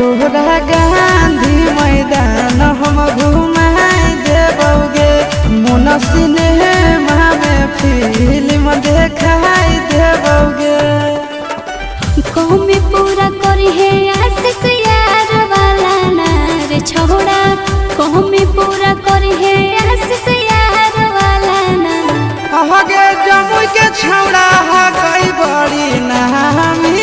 तोहरा गांधी मैदान हम घुमाई देबोगे, मोन सिनेमा में फिल्म देखाई देबोगे। कौमी पूरा करी है आशीष यार वाला ना रे छोड़ा, कौमी पूरा करी है आशीष यार वाला ना। हगे जमुई के छौड़ा हा कई बड़ी नामी